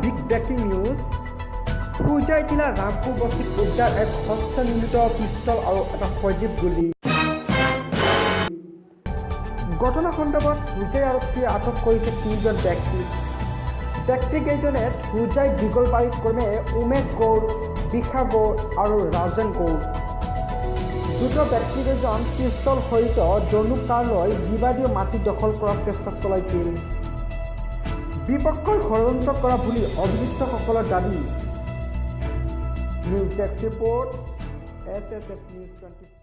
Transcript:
Big breaking news Hojai জিলাৰ ৰামপুৰ বস্তিত উদ্ধাৰ এক হস্তনিৰ্মিত পিষ্টল আৰু এটা সজীৱ গুলী। ঘটনা সন্দৰ্ভত হোজাই আৰক্ষীয়ে আটক কৰিছে 3জন ব্যক্তিকেইজনে হোজাই দীঘলবাৰীত ক্ৰমে উমেশ গৌড়, বিশা গৌড় আৰু ৰাজেন গৌড়। দুটা ব্যক্তিকেইজন পিষ্টল সহিত জনুকালৈ বিবাদীয় মাটি দখল কৰাৰ চেষ্টা চলাইছিল। বিপক্ষই ষড়যন্ত্ৰ কৰা বুলি অভিযুক্তসকলৰ দাবী। News desk report SSF News 24।